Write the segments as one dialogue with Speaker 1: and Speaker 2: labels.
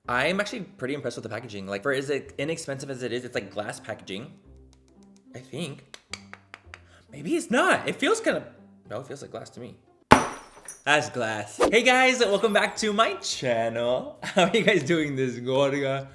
Speaker 1: I'm actually pretty impressed with the packaging. Like, for as inexpensive as it is, it's like glass packaging, I think. Maybe it's not. It feels kind of, no, it feels like glass to me. That's glass. Hey guys, welcome back to my channel. How are you guys doing this morning?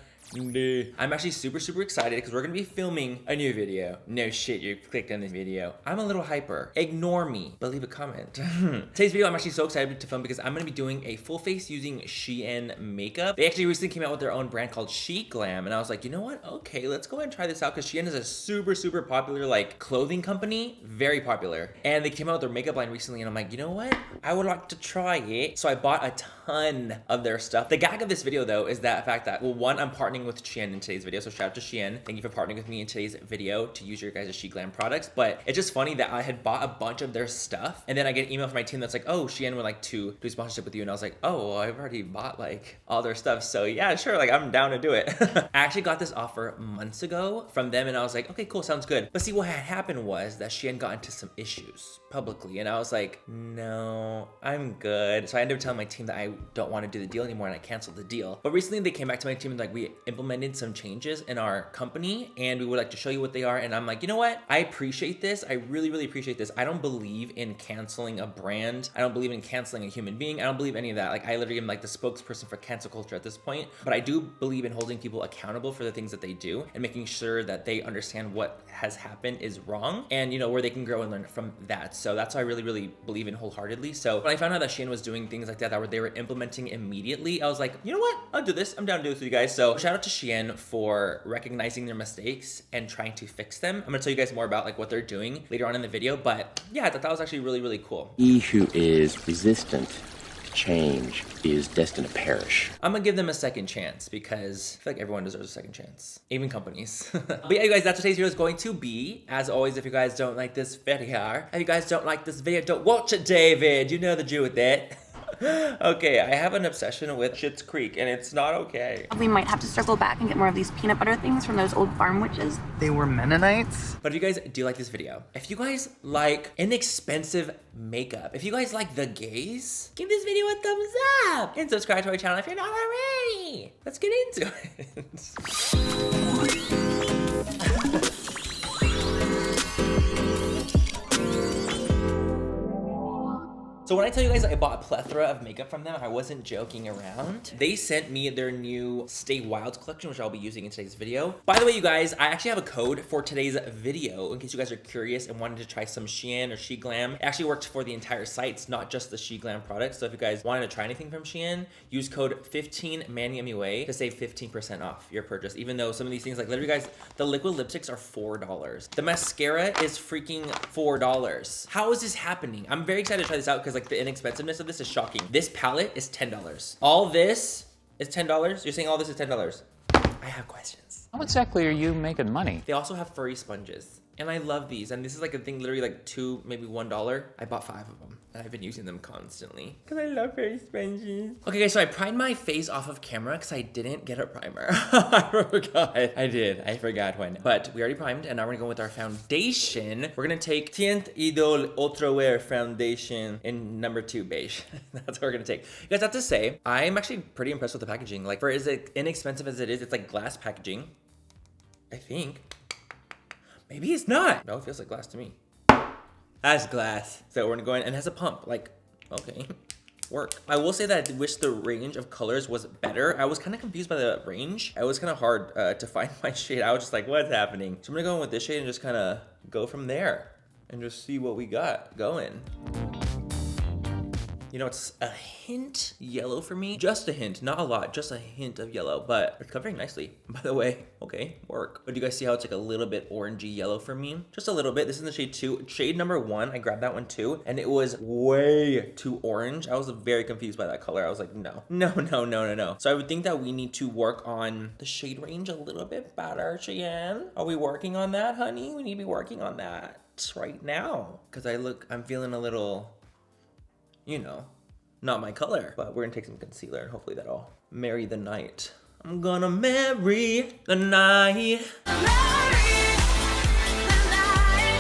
Speaker 1: I'm actually super excited because we're gonna be filming a new video. No shit, you clicked on this video. I'm a little hyper. Ignore me, but leave a comment. Today's video I'm actually so excited to film because I'm gonna be doing a full face using SHEIN makeup. They actually recently came out with their own brand called SHEGLAM, and I was like, you know what? Okay, let's go ahead and try this out because SHEIN is a super popular like clothing company, very popular. And they came out with their makeup line recently, and I'm like, you know what? I would like to try it. So I bought a ton of their stuff. The gag of this video though is that fact that, well, one, I'm partnering with SHEIN in today's video, so shout out to SHEIN. Thank you for partnering with me in today's video to use your guys' SHEGLAM products. But it's just funny that I had bought a bunch of their stuff, and then I get an email from my team that's like, oh, SHEIN would like to do a sponsorship with you, and I was like, oh, well, I've already bought like all their stuff, so yeah, sure, like I'm down to do it. I actually got this offer months ago from them, and I was like, okay, cool, sounds good. But see, what had happened was that SHEIN got into some issues publicly, and I was like, no, I'm good. So I ended up telling my team that I don't want to do the deal anymore, and I canceled the deal. But recently they came back to my team and like, we implemented some changes in our company and we would like to show you what they are. And I'm like, you know what? I appreciate this. I really appreciate this. I don't believe in canceling a brand. I don't believe in canceling a human being. I don't believe any of that. Like, I literally am like the spokesperson for cancel culture at this point, but I do believe in holding people accountable for the things that they do and making sure that they understand what has happened is wrong and, you know, where they can grow and learn from that. So that's what I really believe in wholeheartedly. So when I found out that SHEIN was doing things like that they were implementing immediately, I was like, you know what? I'll do this. I'm down to do this with you guys. So shout out to SHEIN for recognizing their mistakes and trying to fix them. I'm gonna tell you guys more about like what they're doing later on in the video, but yeah, I thought that was actually really cool.
Speaker 2: He who is resistant to change is destined to perish.
Speaker 1: I'm gonna give them a second chance because I feel like everyone deserves a second chance, even companies. But yeah, you guys, that's what today's video is going to be. As always, if you guys don't like this video, don't watch it, David. You know the Jew with it. Okay, I have an obsession with Schitt's Creek, and it's not okay.
Speaker 3: We might have to circle back and get more of these peanut butter things from those old farm witches.
Speaker 4: They were Mennonites?
Speaker 1: But if you guys do like this video, if you guys like inexpensive makeup, if you guys like the gays, give this video a thumbs up and subscribe to our channel if you're not already. Let's get into it. So when I tell you guys I bought a plethora of makeup from them, I wasn't joking around. They sent me their new Stay Wild collection, which I'll be using in today's video. By the way, you guys, I actually have a code for today's video in case you guys are curious and wanted to try some SHEIN or SHEGLAM. It actually works for the entire site. It's not just the SHEGLAM products. So if you guys wanted to try anything from SHEIN, use code 15MannyMUA to save 15% off your purchase. Even though some of these things, like literally guys, the liquid lipsticks are $4. The mascara is freaking $4. How is this happening? I'm very excited to try this out because like the inexpensiveness of this is shocking. This palette is $10. All this is $10. You're saying all this is $10. I have questions.
Speaker 5: How exactly are you making money?
Speaker 1: They also have furry sponges. And I love these. And this is like a thing literally like $2, maybe $1. I bought 5 of them. And I've been using them constantly. Because I love furry sponges. Okay guys, so I primed my face off of camera because I didn't get a primer. I forgot. I forgot when. But we already primed and now we're gonna go with our foundation. We're gonna take Tint Idol Ultra Wear Foundation in number 2 beige. That's what we're gonna take. You guys have to say, I'm actually pretty impressed with the packaging. Like, for as inexpensive as it is, it's like glass packaging, I think. Maybe it's not. No, it feels like glass to me. That's glass. So we're gonna go in, and it has a pump. Like, okay, work. I will say that I wish the range of colors was better. I was kind of confused by the range. It was kind of hard to find my shade. I was just like, what's happening? So I'm gonna go in with this shade and just kind of go from there and just see what we got going. You know, it's a hint yellow for me. Just a hint, not a lot, just a hint of yellow, but it's covering nicely. By the way, okay, work. But do you guys see how it's like a little bit orangey yellow for me? Just a little bit. This is in the shade 2. Shade number 1, I grabbed that one too, and it was way too orange. I was very confused by that color. I was like, no. So I would think that we need to work on the shade range a little bit better, Cheyenne. Are we working on that, honey? We need to be working on that right now. Because I'm feeling a little, you know, not my color. But we're gonna take some concealer and hopefully that'll marry the night. I'm gonna marry the night.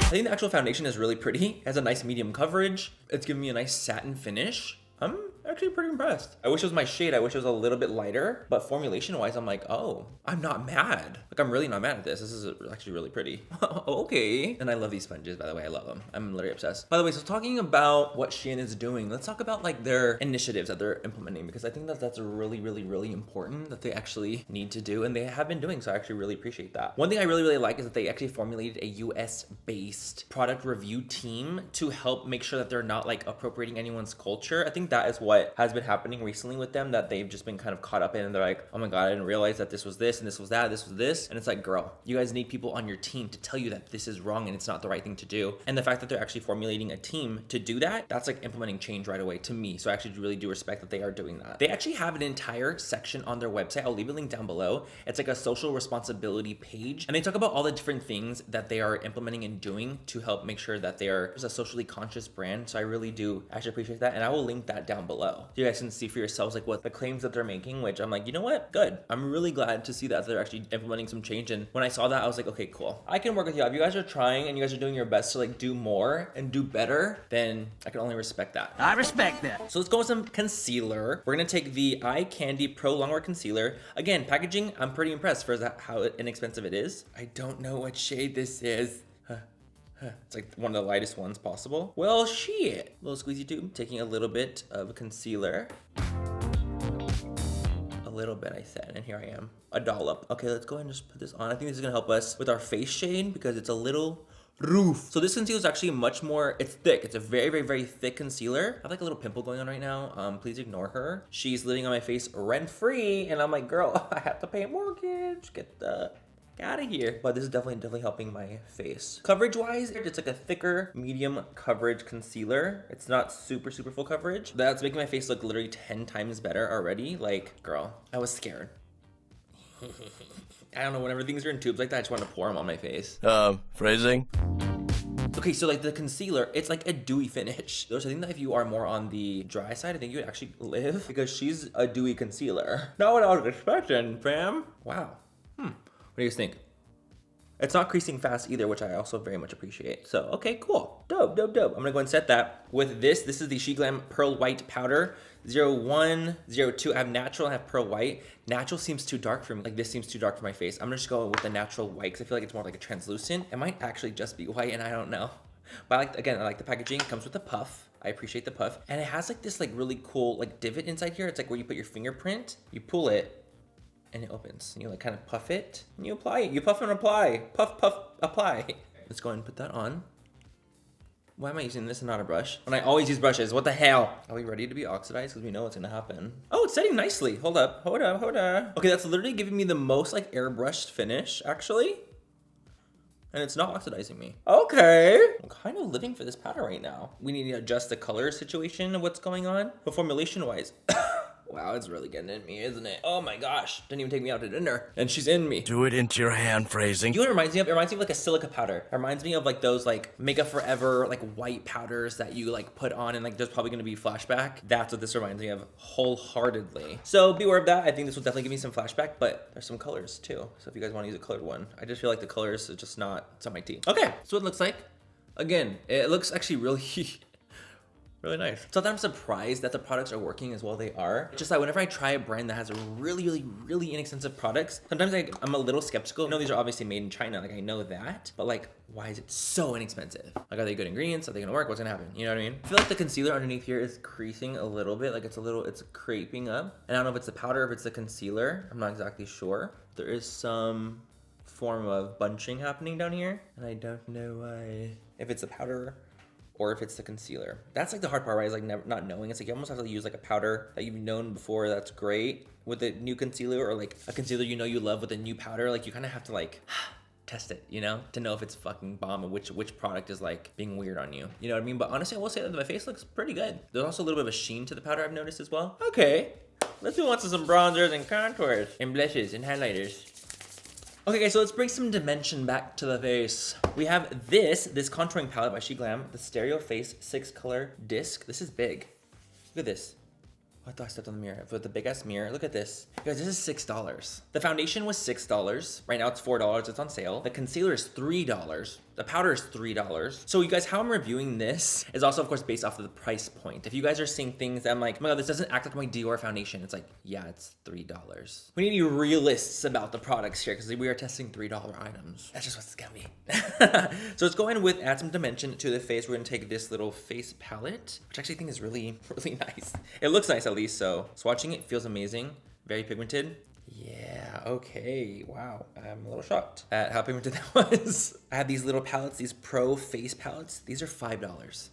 Speaker 1: I think the actual foundation is really pretty. It has a nice medium coverage. It's giving me a nice satin finish. I'm actually pretty impressed. I wish it was my shade. I wish it was a little bit lighter, but formulation wise, I'm like, oh, I'm not mad. Like, I'm really not mad at this. This is actually really pretty. Okay. And I love these sponges, by the way. I love them. I'm literally obsessed. By the way, so talking about what SHEIN is doing, let's talk about like their initiatives that they're implementing, because I think that that's really, really, really important that they actually need to do, and they have been doing, so I actually really appreciate that. One thing I really, really like is that they actually formulated a US-based product review team to help make sure that they're not like appropriating anyone's culture. I think that is what has been happening recently with them, that they've just been kind of caught up in, and they're like, oh my God, I didn't realize that this was this and this was that, this was this. And it's like, girl, you guys need people on your team to tell you that this is wrong and it's not the right thing to do. And the fact that they're actually formulating a team to do that, that's like implementing change right away to me. So I actually really do respect that they are doing that. They actually have an entire section on their website. I'll leave a link down below. It's like a social responsibility page, and they talk about all the different things that they are implementing and doing to help make sure that they are a socially conscious brand. So I really do actually appreciate that, and I will link that down below so you guys can see for yourselves like what the claims that they're making, which I'm like, you know what, good. I'm really glad to see that they're actually implementing some change. And when I saw that, I was like, okay, cool, I can work with you. If you guys are trying and you guys are doing your best to like do more and do better, then I can only respect that.
Speaker 4: I respect that.
Speaker 1: So let's go with some concealer. We're gonna take the Eye Candy Pro Longwear Concealer. Again, packaging, I'm pretty impressed for how inexpensive it is. I don't know what shade this is. It's like one of the lightest ones possible. Well, shit. Little squeezy tube, taking a little bit of concealer. A little bit, I said, and here I am, a dollop. Okay, let's go ahead and just put this on. I think this is gonna help us with our face shade because it's a little roof. So this concealer is actually much more, it's thick. It's a very, very, very thick concealer. I have like a little pimple going on right now. Please ignore her. She's living on my face rent-free, and I'm like, girl, I have to pay a mortgage. Get the out of here. But this is definitely helping my face. Coverage wise, it's like a thicker medium coverage concealer. It's not super full coverage. That's making my face look literally 10 times better already. Like, girl, I was scared. I don't know, whenever things are in tubes like that, I just want to pour them on my face.
Speaker 6: Phrasing?
Speaker 1: Okay, so like the concealer, it's like a dewy finish. So I think that if you are more on the dry side, I think you would actually live, because she's a dewy concealer. Not what I was expecting, fam. Wow. What do you guys think? It's not creasing fast either, which I also very much appreciate. So, okay, cool. Dope. I'm gonna go ahead and set that with this. This is the SHEGLAM Pearl White Powder. 01, 02. I have natural, I have pearl white. Natural seems too dark for me. Like, this seems too dark for my face. I'm gonna just go with the natural white because I feel like it's more like a translucent. It might actually just be white, and I don't know. But I like the packaging. It comes with a puff. I appreciate the puff. And it has like this like really cool like divot inside here. It's like where you put your fingerprint, you pull it, and it opens. And you like kind of puff it, and you apply it. You puff and apply. Puff, apply. Let's go ahead and put that on. Why am I using this and not a brush? When I always use brushes, what the hell? Are we ready to be oxidized? Because we know what's gonna happen. Oh, it's setting nicely. Hold up. Okay, that's literally giving me the most like airbrushed finish, actually. And it's not oxidizing me. Okay. I'm kind of living for this powder right now. We need to adjust the color situation of what's going on. But formulation wise, wow, it's really getting in me, isn't it? Oh my gosh, didn't even take me out to dinner, and she's in me.
Speaker 6: Do it into your hand, phrasing.
Speaker 1: You know what it reminds me of? It reminds me of like a silica powder. It reminds me of like those like Makeup Forever like white powders that you like put on, and like there's probably gonna be flashback. That's what this reminds me of wholeheartedly. So beware of that. I think this will definitely give me some flashback, but there's some colors too. So if you guys want to use a colored one, I just feel like the colors are just not, it's on my teeth. Okay, so what it looks like. Again, it looks actually really really nice. So I'm surprised that the products are working as well they are. It's just that whenever I try a brand that has a really inexpensive products, sometimes I'm a little skeptical. I know these are obviously made in China, like I know that, but like, why is it so inexpensive? Like, are they good ingredients? Are they gonna work? What's gonna happen? You know what I mean? I feel like the concealer underneath here is creasing a little bit, like it's creping up. And I don't know if it's the powder, if it's the concealer. I'm not exactly sure. There is some form of bunching happening down here, and I don't know why. If it's the powder or if it's the concealer. That's like the hard part, right? Is like not knowing. It's like you almost have to use like a powder that you've known before that's great with a new concealer, or like a concealer you know you love with a new powder. Like you kind of have to like test it, you know, to know if it's fucking bomb and which product is like being weird on you. You know what I mean? But honestly, I will say that my face looks pretty good. There's also a little bit of a sheen to the powder I've noticed as well. Okay, let's move on to some bronzers and contours and blushes and highlighters. Okay guys, so let's bring some dimension back to the face. We have this contouring palette by SHEGLAM, the Stereo Face 6-color disc. This is big. Look at this. Oh, I thought I stepped on the mirror. For the big ass mirror, look at this. Guys, this is $6. The foundation was $6. Right now it's $4, it's on sale. The concealer is $3. The powder is $3. So you guys, how I'm reviewing this is also of course based off of the price point. If you guys are seeing things that I'm like, oh my God, this doesn't act like my Dior foundation. It's like, yeah, it's $3. We need to be realists about the products here because we are testing $3 items. That's just what's got me. So let's go in with add some dimension to the face. We're gonna take this little face palette, which I actually think is really, really nice. It looks nice at least, so swatching it feels amazing. Very pigmented. Yeah, okay, wow. I'm a little shocked at how pigmented that was. I have these little palettes, these pro face palettes. These are $5.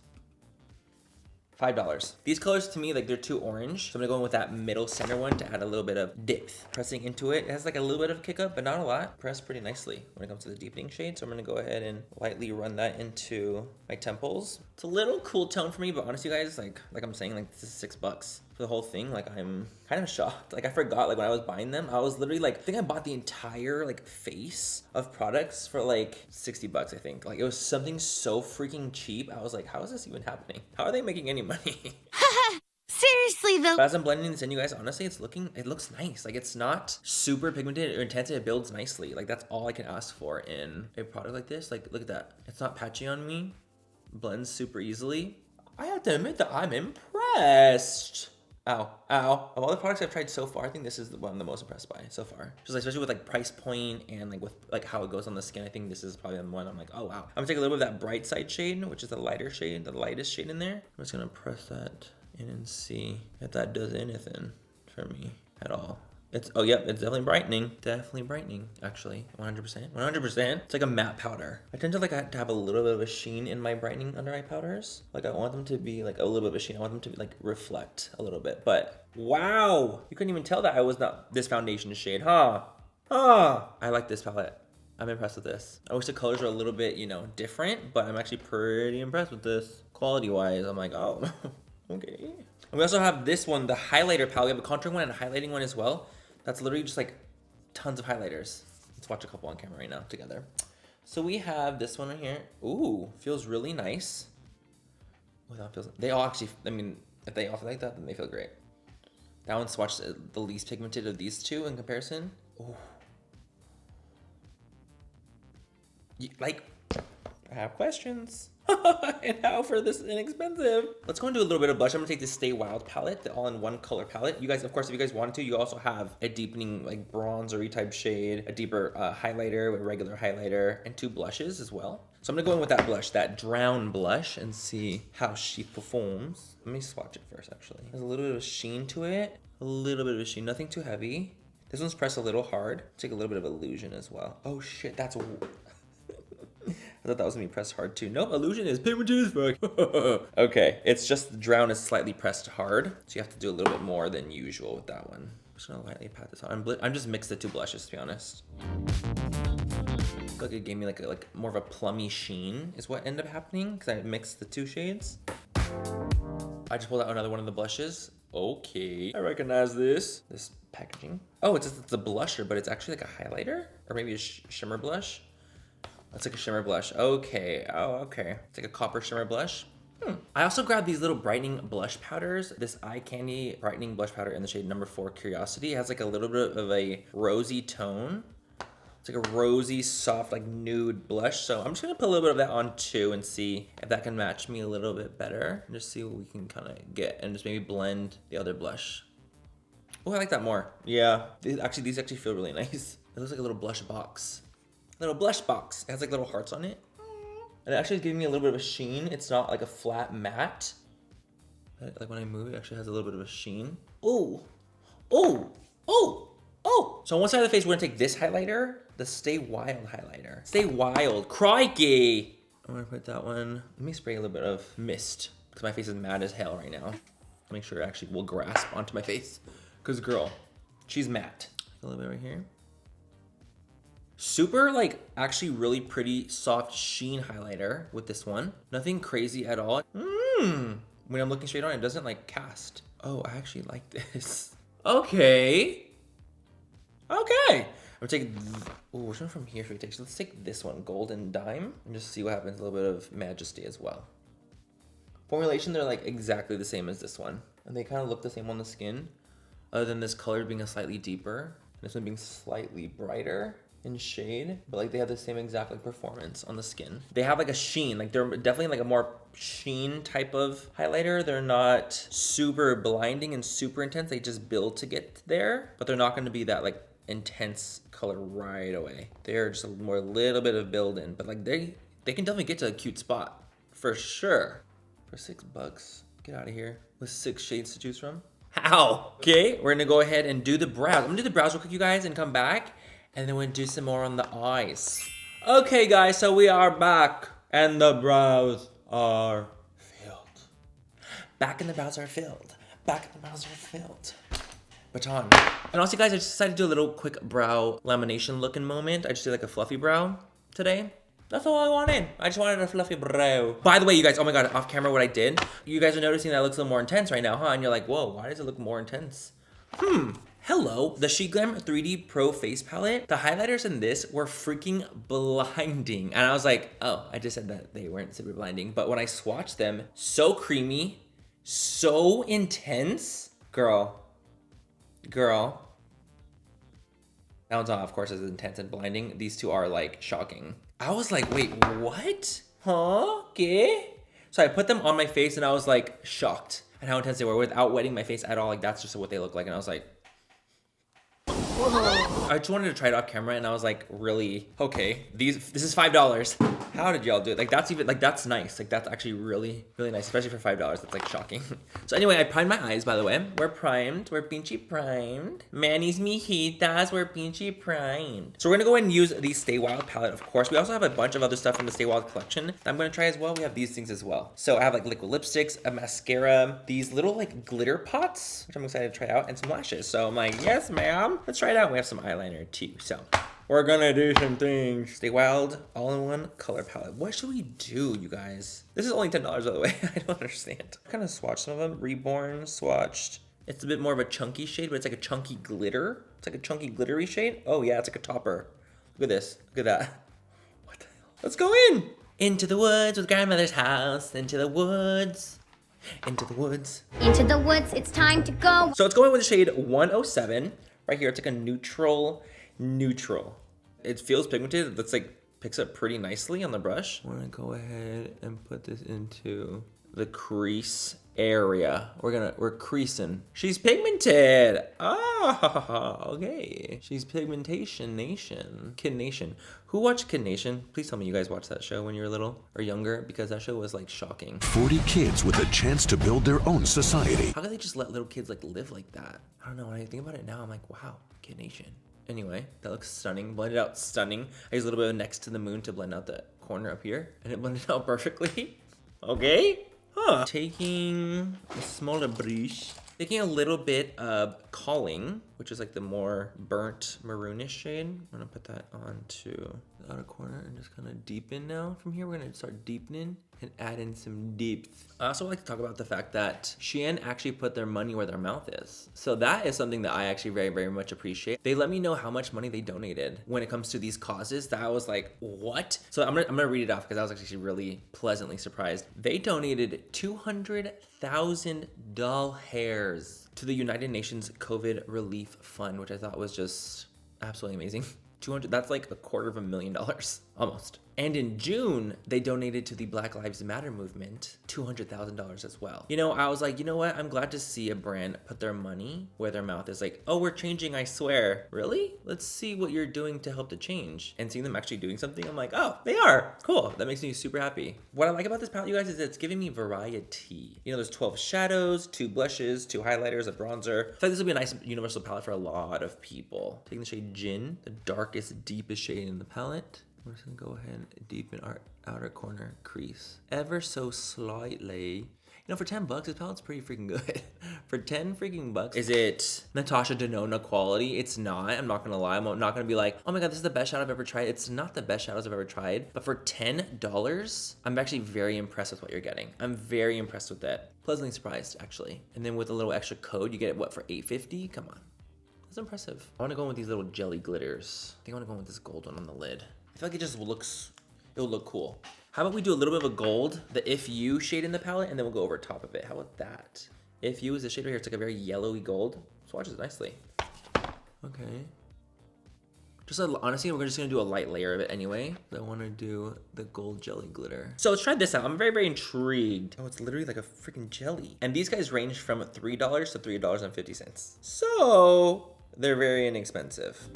Speaker 1: $5. These colors to me, like they're too orange. So I'm gonna go in with that middle center one to add a little bit of depth. Pressing into it, it has like a little bit of a kick up, but not a lot. Pressed pretty nicely when it comes to the deepening shade. So I'm gonna go ahead and lightly run that into my temples. It's a little cool tone for me, but honestly guys, like I'm saying, like this is $6 for the whole thing. Like I'm kind of shocked. Like I forgot, like when I was buying them, I was literally like, I think I bought the entire like face of products for like $60, I think. Like it was something so freaking cheap. I was like, how is this even happening? How are they making any money?
Speaker 4: Seriously though.
Speaker 1: But as I'm blending this in, you guys, honestly, it looks nice. Like it's not super pigmented or intense. It builds nicely. Like that's all I can ask for in a product like this. Like look at that. It's not patchy on me. Blends super easily. I have to admit that I'm impressed. Ow, ow. Of all the products I've tried so far, I think this is the one I'm the most impressed by so far. Just like, especially with like price point and like with like how it goes on the skin, I think this is probably the one I'm like, oh wow. I'm gonna take a little bit of that bright side shade, which is the lighter shade, the lightest shade in there. I'm just gonna press that in and see if that does anything for me at all. Oh yep, it's definitely brightening. Definitely brightening, actually. 100%. 100%. It's like a matte powder. I tend to like to have a little bit of a sheen in my brightening under eye powders. Like I want them to be like a little bit of a sheen. I want them to like reflect a little bit. But wow, you couldn't even tell that I was not this foundation shade, huh? I like this palette. I'm impressed with this. I wish the colors were a little bit, you know, different, but I'm actually pretty impressed with this. Quality-wise, I'm like, oh, okay. And we also have this one, the highlighter palette. We have a contouring one and a highlighting one as well. That's literally just like tons of highlighters. Let's watch a couple on camera right now together. So we have this one right here. Ooh, feels really nice. Oh, that feels, they all actually, I mean, if they all feel like that, then they feel great. That one's swatched the least pigmented of these two in comparison. Ooh. Like, I have questions. And how for this inexpensive? Let's go and do a little bit of blush. I'm gonna take this Stay Wild palette, the all-in-one color palette. You guys, of course, if you guys wanted to, you also have a deepening like bronzery type shade, a deeper highlighter with regular highlighter, and 2 blushes as well. So I'm gonna go in with that blush, that Drown blush, and see how she performs. Let me swatch it first, actually. There's a little bit of a sheen to it. A little bit of a sheen, nothing too heavy. This one's pressed a little hard. Take a little bit of illusion as well. Oh shit, that's I thought that was gonna be pressed hard too. Nope, illusion is pigmented as fuck. Okay, it's just the Drown is slightly pressed hard, so you have to do a little bit more than usual with that one. I'm just gonna lightly pat this on. I'm just mixed the 2 blushes, to be honest. I feel like it gave me like more of a plummy sheen is what ended up happening because I mixed the 2 shades. I just pulled out another one of the blushes. Okay, I recognize this packaging. Oh, it's a blusher, but it's actually like a highlighter or maybe a shimmer blush. It's like a shimmer blush. Okay. Oh, okay. It's like a copper shimmer blush. I also grabbed these little brightening blush powders. This Eye Candy brightening blush powder in the shade number 4 Curiosity. It has like a little bit of a rosy tone. It's like a rosy, soft, like nude blush. So I'm just gonna put a little bit of that on too and see if that can match me a little bit better. And just see what we can kind of get and just maybe blend the other blush. Oh, I like that more. Yeah, these actually feel really nice. It looks like a little blush box. Little blush box. It has like little hearts on it. And it actually is giving me a little bit of a sheen. It's not like a flat matte. Like when I move, it actually has a little bit of a sheen. Oh, oh, oh, oh. So on one side of the face, we're gonna take this highlighter, the Stay Wild highlighter. Stay Wild, crikey. I'm gonna put that one. Let me spray a little bit of mist because my face is mad as hell right now. Make sure it actually will grasp onto my face. Cause girl, she's matte. A little bit right here. Super, like, actually really pretty soft sheen highlighter with this one. Nothing crazy at all. When I'm looking straight on, it doesn't, like, cast. Oh, I actually like this. Okay. Okay. I'm gonna take, oh, which one from here should we take? So let's take this one, Golden Dime, and just see what happens. A little bit of Majesty as well. Formulation, they're, like, exactly the same as this one. And they kind of look the same on the skin, other than this color being a slightly deeper. This one being slightly brighter. in shade, but like they have the same exact like performance on the skin. They have like a sheen, like they're definitely like a more sheen type of highlighter. They're not super blinding and super intense. They just build to get there, but they're not going to be that like intense color right away. They're just a little bit of build in, but like they can definitely get to a cute spot for sure. For $6, get out of here with 6 shades to choose from. How? Okay, we're gonna go ahead and do the brows. I'm gonna do the brows real quick, you guys, and come back, and then we're gonna do some more on the eyes. Okay, guys, so we are back, and the brows are filled. Back and the brows are filled. Back and the brows are filled. Baton. And also, guys, I just decided to do a little quick brow lamination looking moment. I just did like a fluffy brow today. That's all I wanted. I just wanted a fluffy brow. By the way, you guys, oh my God, off camera what I did. You guys are noticing that it looks a little more intense right now, huh? And you're like, whoa, why does it look more intense? Hello, the SHEGLAM 3D Pro Face Palette. The highlighters in this were freaking blinding. And I was like, oh, I just said that they weren't super blinding. But when I swatched them, so creamy, so intense. Girl. That one's not, of course, as intense and blinding. These two are like shocking. I was like, wait, what? Huh? Okay. So I put them on my face and I was like shocked at how intense they were without wetting my face at all. Like that's just what they look like. And I was like, whoa. I just wanted to try it off camera and I was like, really? Okay, this is $5. How did y'all do it? Like that's even, like that's nice. Like that's actually really, really nice, especially for $5. That's like shocking. So anyway, I primed my eyes, by the way. We're primed, we're pinchy primed. Manny's mijitas, we're pinchy primed. So we're gonna go ahead and use the Stay Wild palette, of course. We also have a bunch of other stuff from the Stay Wild collection that I'm gonna try as well. We have these things as well. So I have like liquid lipsticks, a mascara, these little like glitter pots, which I'm excited to try out, and some lashes. So I'm like, yes, ma'am. Let's try it out. We have some eyeliner too, so. We're gonna do some things. Stay Wild all-in-one color palette. What should we do, you guys? This is only $10, by the way. I don't understand. I kind of swatched some of them. Reborn, swatched. It's a bit more of a chunky shade, but it's like a chunky glitter. It's like a chunky glittery shade. Oh yeah, it's like a topper. Look at this. Look at that. What the hell? Let's go in. Into the woods with grandmother's house. Into the woods. Into the woods.
Speaker 4: Into the woods, it's time to go.
Speaker 1: So it's going with the shade 107. Right here, it's like a neutral. It feels pigmented. That's like picks up pretty nicely on the brush. I'm gonna go ahead and put this into the crease area. We're creasing. She's pigmented. Ah, okay. She's pigmentation nation. Kid Nation. Who watched Kid Nation? Please tell me you guys watched that show when you were little or younger, because that show was like shocking.
Speaker 7: 40 kids with a chance to build their own society.
Speaker 1: How could they just let little kids like live like that? I don't know. When I think about it now, I'm like, wow, Kid Nation. Anyway, that looks stunning. Blended out stunning. I used a little bit of Next to the Moon to blend out the corner up here, and it blended out perfectly. Okay. Huh. Taking a smaller brush. Taking a little bit of Calling, which is like the more burnt maroonish shade. I'm gonna put that onto the outer corner and just kind of deepen now. From here, we're gonna start deepening and add in some depth. I also like to talk about the fact that SHEIN actually put their money where their mouth is. So that is something that I actually very, very much appreciate. They let me know how much money they donated when it comes to these causes that I was like, what? So I'm gonna read it off because I was actually really pleasantly surprised. They donated 200,000 doll hairs to the United Nations COVID Relief Fund, which I thought was just absolutely amazing. 200, that's like $250,000 almost. And in June, they donated to the Black Lives Matter movement $200,000 as well. You know, I was like, you know what? I'm glad to see a brand put their money where their mouth is. Like, oh, we're changing, I swear. Really? Let's see what you're doing to help the change. And seeing them actually doing something, I'm like, oh, they are. Cool. That makes me super happy. What I like about this palette, you guys, is it's giving me variety. You know, there's 12 shadows, 2 blushes, 2 highlighters, a bronzer. I feel like this will be a nice universal palette for a lot of people. Taking the shade Gin, the darkest, deepest shade in the palette. We're just gonna go ahead and deepen our outer corner crease ever so slightly. You know, for $10, this palette's pretty freaking good. For 10 freaking bucks. Is it Natasha Denona quality? It's not. I'm not gonna lie. I'm not gonna be like, oh my God, this is the best shadow I've ever tried. It's not the best shadows I've ever tried. But for $10, I'm actually very impressed with what you're getting. I'm very impressed with that. Pleasantly surprised, actually. And then with a little extra code, you get what, for $8.50? Come on. That's impressive. I wanna go in with these little jelly glitters. I think I wanna go in with this gold one on the lid. I feel like it just looks, it'll look cool. How about we do a little bit of a gold, the If You shade in the palette, and then we'll go over top of it. How about that? If You is the shade right here. It's like a very yellowy gold. Swatches it nicely. Okay. Honestly, we're just gonna do a light layer of it anyway. I wanna do the gold jelly glitter. So let's try this out. I'm very, very intrigued. Oh, it's literally like a freaking jelly. And these guys range from $3 to $3.50. So they're very inexpensive.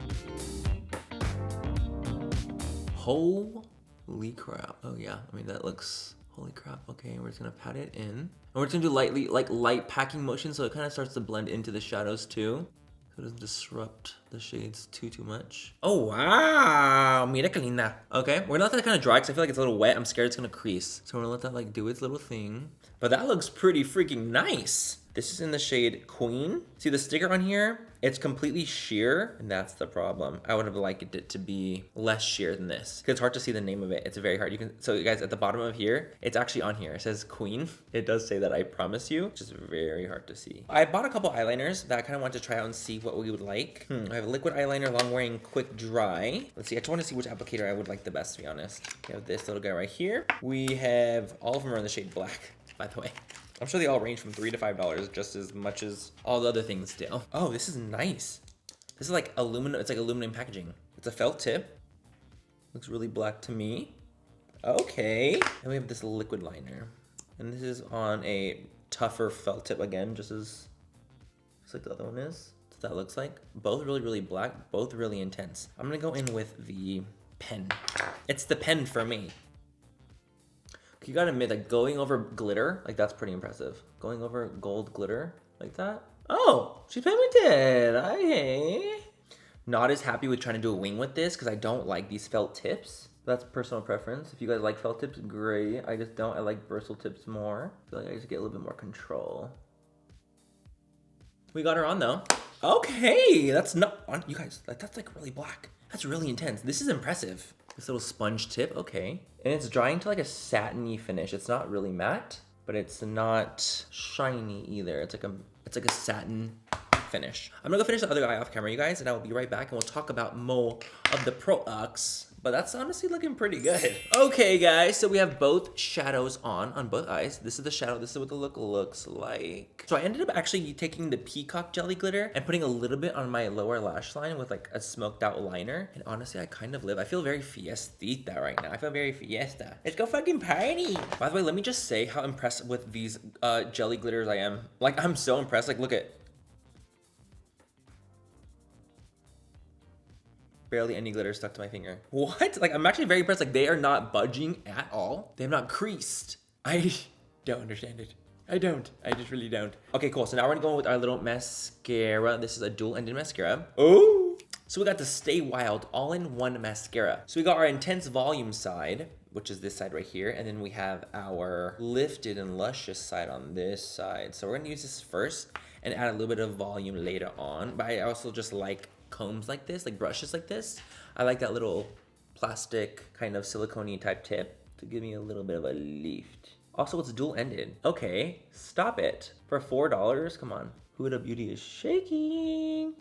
Speaker 1: Holy crap. Oh yeah, I mean, that looks, holy crap. Okay, we're just gonna pat it in. And we're just gonna do light packing motion so it kind of starts to blend into the shadows too. So it doesn't disrupt the shades too much. Oh wow, mira que linda. Okay, we're gonna let that kind of dry because I feel like it's a little wet. I'm scared it's gonna crease. So we're gonna let that like do its little thing. But that looks pretty freaking nice. This is in the shade Queen. See the sticker on here? It's completely sheer, and that's the problem. I would have liked it to be less sheer than this. It's hard to see the name of it. It's very hard. So you guys, at the bottom of here, it's actually on here. It says Queen. It does say that, I promise you. It's just very hard to see. I bought a couple eyeliners that I kind of wanted to try out and see what we would like. I have a liquid eyeliner, long wearing, quick dry. Let's see, I just want to see which applicator I would like the best, to be honest. We have this little guy right here. We have, all of them are in the shade black, by the way. I'm sure they all range from $3 to $5, just as much as all the other things do. Oh, this is nice. This is like aluminum. It's like aluminum packaging. It's a felt tip. Looks really black to me. Okay. And we have this liquid liner. And this is on a tougher felt tip again, just like the other one is. That's what that looks like. Both really, really black. Both really intense. I'm gonna go in with the pen. It's the pen for me. You gotta admit, like, going over glitter, like, that's pretty impressive. Going over gold glitter like that. Oh, she's pigmented. Hey. Not as happy with trying to do a wing with this because I don't like these felt tips. That's personal preference. If you guys like felt tips, great. I just don't. I like bristle tips more. I feel like I just get a little bit more control. We got her on though. Okay, that's not on. You guys, that's like really black. That's really intense. This is impressive. This little sponge tip, okay. And it's drying to like a satiny finish. It's not really matte, but it's not shiny either. It's like a satin finish. I'm gonna go finish the other eye off camera, you guys, and I will be right back and we'll talk about more of the products. But that's honestly looking pretty good. Okay, guys, so we have both shadows on both eyes. This is the shadow, this is what the look looks like. So I ended up actually taking the peacock jelly glitter and putting a little bit on my lower lash line with like a smoked out liner. And honestly, I feel very fiestita right now. I feel very fiesta. Let's go fucking party. By the way, let me just say how impressed with these jelly glitters I am. Like, I'm so impressed. Like, look at, barely any glitter stuck to my finger. What? Like, I'm actually very impressed. Like, they are not budging at all. They have not creased. I don't understand it. I just really don't. Okay, cool. So now we're gonna go with our little mascara. This is a dual-ended mascara. Oh! So we got the Stay Wild all-in-one mascara. So we got our intense volume side, which is this side right here. And then we have our lifted and luscious side on this side. So we're gonna use this first and add a little bit of volume later on. But I also just like combs like this, like brushes like this. I like that little plastic kind of silicone-y type tip to give me a little bit of a lift. Also, it's dual-ended. Okay, stop it. For $4, come on. Huda Beauty is shaking.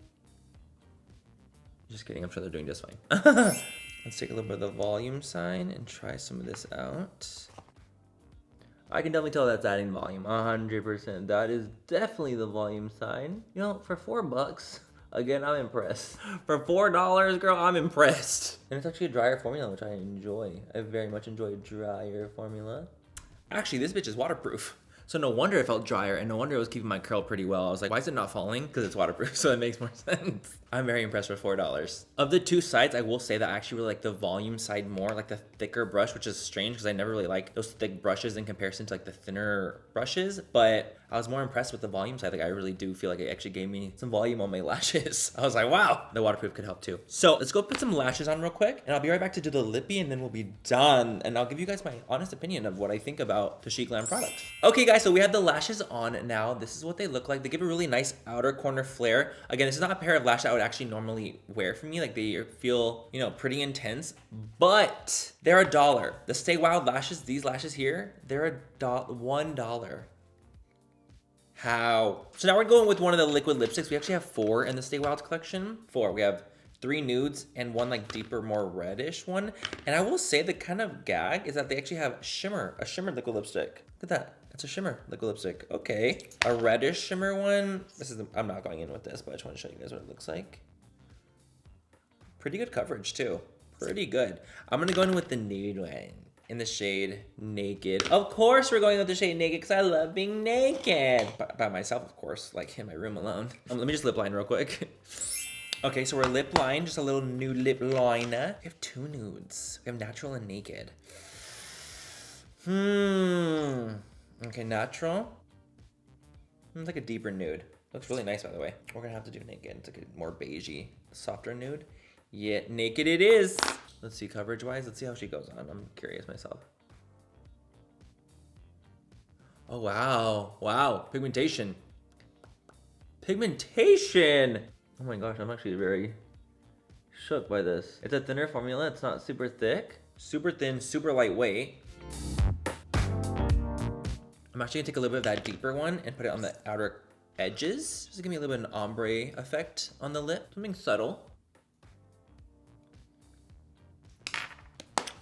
Speaker 1: Just kidding, I'm sure they're doing just fine. Let's take a little bit of the volume sign and try some of this out. I can definitely tell that's adding volume, 100%. That is definitely the volume sign. You know, for $4, again, I'm impressed. For $4, girl, I'm impressed. And it's actually a drier formula, which I enjoy. I very much enjoy a drier formula. Actually, this bitch is waterproof. So no wonder it felt drier, and no wonder it was keeping my curl pretty well. I was like, why is it not falling? Because it's waterproof, so it makes more sense. I'm very impressed with $4. Of the two sides, I will say that I actually really like the volume side more, like the thicker brush, which is strange because I never really like those thick brushes in comparison to like the thinner brushes. But I was more impressed with the volume side. Like, I really do feel like it actually gave me some volume on my lashes. I was like, wow, the waterproof could help too. So let's go put some lashes on real quick, and I'll be right back to do the lippy, and then we'll be done. And I'll give you guys my honest opinion of what I think about the SHEGLAM products. Okay, guys, so we have the lashes on now. This is what they look like. They give a really nice outer corner flare. Again, this is not a pair of lashes I would actually normally wear for me. Like, they feel, you know, pretty intense, but they're $1. The Stay Wild lashes, these lashes here, they're $1. How? So now we're going with one of the liquid lipsticks. We actually have 4 in the Stay Wild collection. 4. We have 3 nudes and 1 like deeper, more reddish one. And I will say the kind of gag is that they actually have a shimmer liquid lipstick. Look at that. It's a shimmer liquid lipstick. Okay. A reddish shimmer one. I'm not going in with this, but I just want to show you guys what it looks like. Pretty good coverage too. Pretty good. I'm gonna go in with the nude one in the shade Naked. Of course we're going with the shade Naked because I love being naked. By myself, of course, like in my room alone. Let me just lip line real quick. Okay, so we're lip line, just a little nude lip liner. We have two nudes. We have natural and naked. Okay, natural. It's like a deeper nude. Looks really nice, by the way. We're gonna have to do naked. It's like a more beigey, softer nude. Yeah, naked it is. Let's see coverage-wise. Let's see how she goes on. I'm curious myself. Oh, wow. Wow, pigmentation. Pigmentation! Oh my gosh, I'm actually very shook by this. It's a thinner formula. It's not super thick. Super thin, super lightweight. I'm actually gonna take a little bit of that deeper one and put it on the outer edges. Just to give me a little bit of an ombre effect on the lip. Something subtle.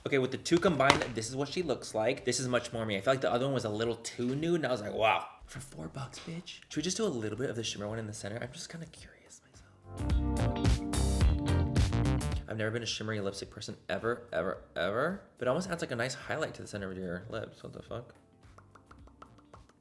Speaker 1: Okay, with the two combined, this is what she looks like. This is much more me. I feel like the other one was a little too nude, and I was like, wow. For $4, bitch. Should we just do a little bit of the shimmer one in the center? I'm just kind of curious myself. I've never been a shimmery lipstick person ever, ever, ever. But it almost adds like a nice highlight to the center of your lips. What the fuck?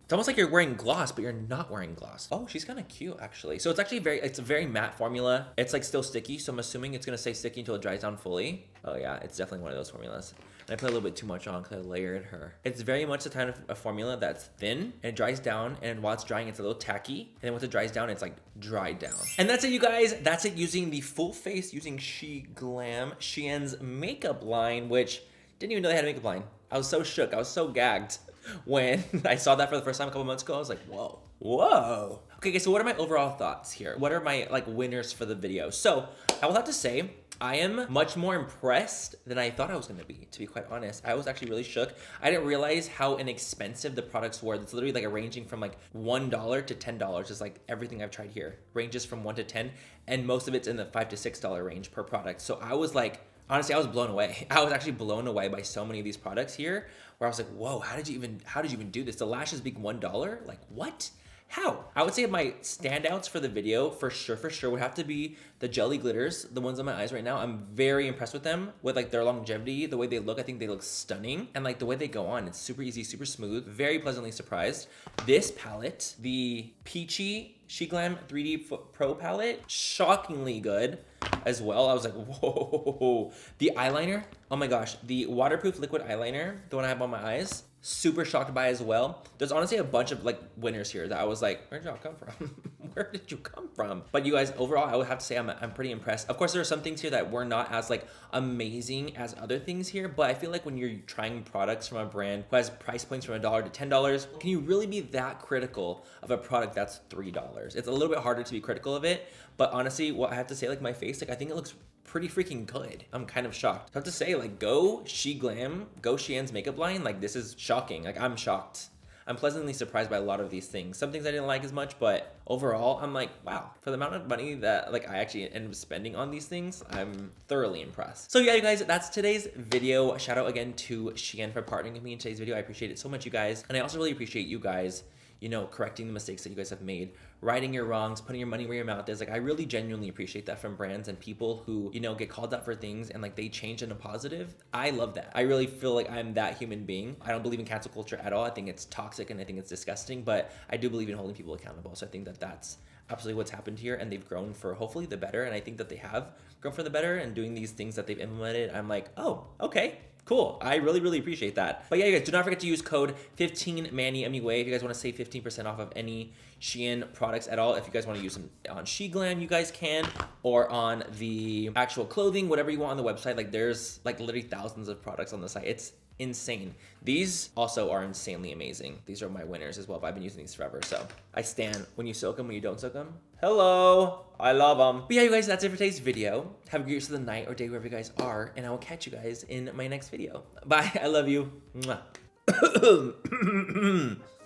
Speaker 1: It's almost like you're wearing gloss, but you're not wearing gloss. Oh, she's kind of cute, actually. So it's actually it's a very matte formula. It's like still sticky, so I'm assuming it's gonna stay sticky until it dries down fully. Oh yeah, it's definitely one of those formulas. And I put a little bit too much on because I layered her. It's very much the kind of a formula that's thin and it dries down, and while it's drying, it's a little tacky. And then once it dries down, it's like dried down. And that's it, you guys. That's it using the full face using SHEGLAM, SHEIN's makeup line, which didn't even know they had a makeup line. I was so shook. I was so gagged. When I saw that for the first time a couple months ago, I was like, whoa, whoa. Okay, guys, so what are my overall thoughts here? What are my like winners for the video? So I will have to say, I am much more impressed than I thought I was gonna be, to be quite honest. I was actually really shook. I didn't realize how inexpensive the products were. It's literally like ranging from like $1 to $10. Just like everything I've tried here. Ranges from 1 to 10, and most of it's in the $5 to $6 range per product. So I was like, honestly, I was blown away. I was actually blown away by so many of these products here, where I was like, whoa, how did you even do this? The lashes being $1? Like, what? How? I would say my standouts for the video, for sure, would have to be the jelly glitters, the ones on my eyes right now. I'm very impressed with them, with like their longevity, the way they look. I think they look stunning. And like the way they go on, it's super easy, super smooth, very pleasantly surprised. This palette, the Peachy SHEGLAM 3D Pro palette, shockingly good as well. I was like, whoa. The eyeliner, oh my gosh, the waterproof liquid eyeliner, the one I have on my eyes, super shocked by as well. There's honestly a bunch of like winners here that I was like, where did y'all come from? Where did you come from? But you guys, overall, I would have to say I'm pretty impressed. Of course, there are some things here that were not as like amazing as other things here, but I feel like when you're trying products from a brand who has price points from $1 to $10, can you really be that critical of a product that's $3? It's a little bit harder to be critical of it, but honestly, what I have to say, like my face, like I think it looks pretty freaking good. I'm kind of shocked. I have to say, like, go SHEGLAM, go SHEIN's makeup line. Like, this is shocking. Like, I'm shocked. I'm pleasantly surprised by a lot of these things. Some things I didn't like as much, but overall, I'm like, wow. For the amount of money that like I actually end up spending on these things, I'm thoroughly impressed. So yeah, you guys, that's today's video. Shout out again to SHEIN for partnering with me in today's video. I appreciate it so much, you guys. And I also really appreciate you guys, you know, correcting the mistakes that you guys have made, righting your wrongs, putting your money where your mouth is. Like, I really genuinely appreciate that from brands and people who, you know, get called out for things and like they change in a positive. I love that. I really feel like I'm that human being. I don't believe in cancel culture at all. I think it's toxic and I think it's disgusting, but I do believe in holding people accountable. So I think that that's absolutely what's happened here, and they've grown for hopefully the better. And I think that they have grown for the better, and doing these things that they've implemented, I'm like, oh, okay. Cool. I really appreciate that. But yeah, you guys, do not forget to use code 15Manny MUA if you guys want to save 15% off of any SHEIN products at all. If you guys want to use them on SHEGLAM, you guys can, or on the actual clothing, whatever you want on the website. Like, there's like literally thousands of products on the site. It's insane. These also are insanely amazing. These are my winners as well, but I've been using these forever. So I stand when you soak them, when you don't soak them. Hello, I love them. But yeah, you guys, that's it for today's video. Have a great rest of the night or day wherever you guys are, and I will catch you guys in my next video. Bye, I love you. Mwah.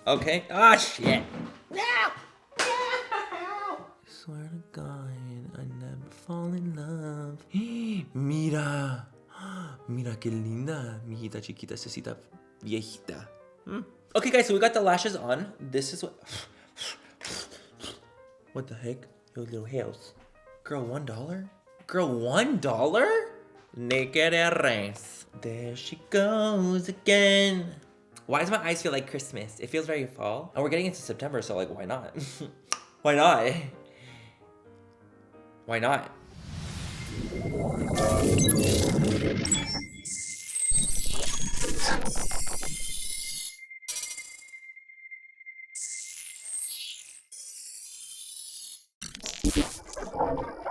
Speaker 1: Okay. Ah, shit. No. Swear to God, I never fall in love. Mira. Mira que linda, mi hijita chiquita, cecita viejita. Okay, guys, so we got the lashes on. This is what... What the heck? Those little hairs. Girl, $1? Girl, $1? Naked erase. There she goes again. Why does my eyes feel like Christmas? It feels very fall. And we're getting into September, so like, why not? Why not? Why not?